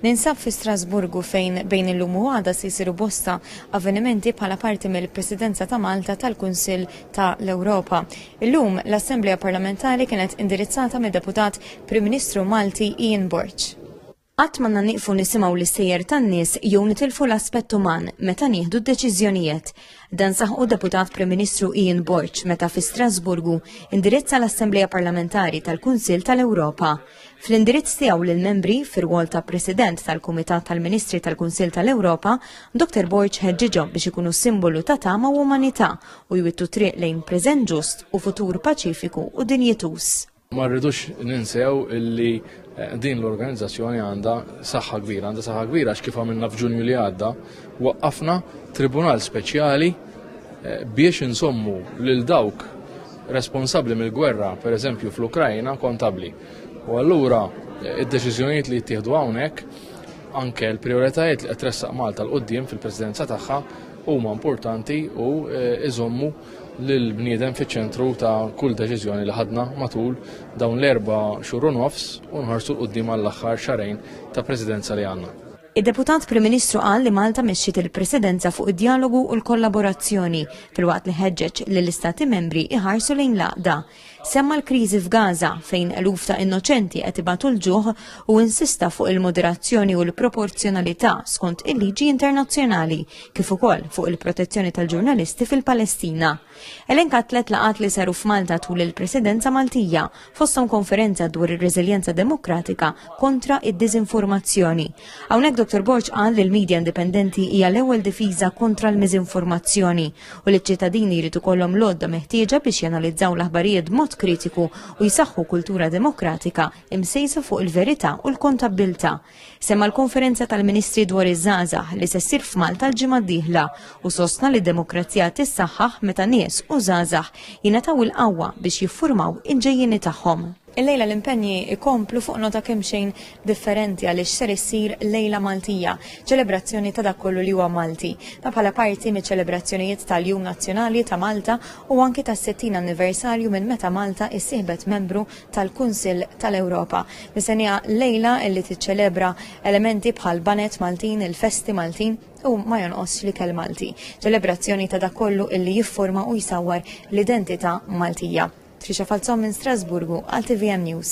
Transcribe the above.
Ninsab fi Strasburgu fejn bejn illum u għada se jsiru bosta avvenimenti bħala parti mill-Presidenza ta' Malta tal-Kunsill ta' l-Ewropa. Illum l-Assembleja Parlamentari kienet indirizzata mid-Deputat Prim Ministru Malti Ian Borch. Qatt m'għandna nieqfu nisimgħu l-istejjer tan-nies jew nitilfu l-aspett uman meta nieħdu d-deċiżjonijiet. Dan saħħu Deputat Prim Ministru Ian Borch meta fi Strasburgu indirizza l-Assembleja Parlamentari tal-Kunsill tal-Ewropa. Fl-indirizz tiegħu lill-membri fir-rwol ta' President tal-Kumitat tal-Ministri tal-Kunsill tal-Ewropa, Dr. Borch ħeġġiġhom biex ikunu simbolu ta' tama u umanità u jwittu triq lejn preżent ġust u futur paċifiku u dinjetus. Ma rridux ninsew illi din l-organizzazzjoni għandha saħħa kbira, għax kif għamilna f'Ġunju li għadda, waqqafna tribunal speċjali biex insommu lil dawk responsabbli mill-gwerra, pereżempju fl-Ukrajna, kontabbli. U allura id-deċiżjonijiet li jittieħdu hawnhekk, anke l-prijoritajiet li qed tressaq Malta l-qudiem fil-Presidenza tagħha huma importanti u iżommu l-bniedem fiċ-ċentru ta' kull deċiżjoni li ħadna matul dawn l-4 xhur u nofs u nħarsu l-qudiem għall-aħħar xarejn ta' Presidenza li għandna. Id-Deputat Prim Ministru qal li Malta mexxiet il-Presidenza fuq id-dialogu u l-kollaborazzjoni filwaqt li ħeġġeġ lill-Istati membri iħarsu lejn l-għaqda. Semma l-kriżi f'Gaza fejn eluf ta' innoċenti qed ibatu l-ġuħ u insista fuq il-moderazzjoni u l-proporzjonalità skont il-liġi internazzjonali kif ukoll fuq il-protezzjoni tal-ġurnalisti fil-Palestina. Elenka 3 laqat li saru f'Malta tul il-Presidenza Maltija fosthom konferenza dwar ir-reżiljenza demokratika kontra id-diżinformazzjoni. Hawnhekk Dr. Borch qal li l-medja indipendenti hija l-ewwel difiża kontra l-miżinformazzjoni u li ċ-ċittadini jrid ikollhom l-għodda meħtieġa biex janalizzaw l-aħbarijiet b'mod kritiku u jsaħħu kultura demokratika imsejsa fuq il-verità u l-kontabbiltà. Semma l-konferenza tal-Ministri dwar iż-żgħażagħ li se ssir f'Malta l-ġimgħa d-dieħla u sostna li d-demokrazija tissaħħaħ meta nies u żgħażagħ jingħataw il-qawwa biex jiffurmaw il-ġejjieni tagħhom. Il-lejla l-impenji ikomplu fuq nota kemm xejn differenti għaliex ser issir lejla Maltija, ċelebrazzjoni ta' dak kollu li huwa Malti. Ta' bħala parti miċ-ċelebrazzjonijiet tal-Jum Nazzjonali ta' Malta u anke tas-60 anniversarju minn meta Malta issieħbet membru tal-Kunsill tal-Ewropa. Mistennija lejla illi tiċċelebra elementi bħal banet Maltin, il-festi Maltin u ma jonqosx l-ikel Malti. Ċelebrazzjoni ta' dak kollu illi jiffurma u jsawwar l-identità Maltija. Trisha Falzon minn Strasburgu għal TVM News.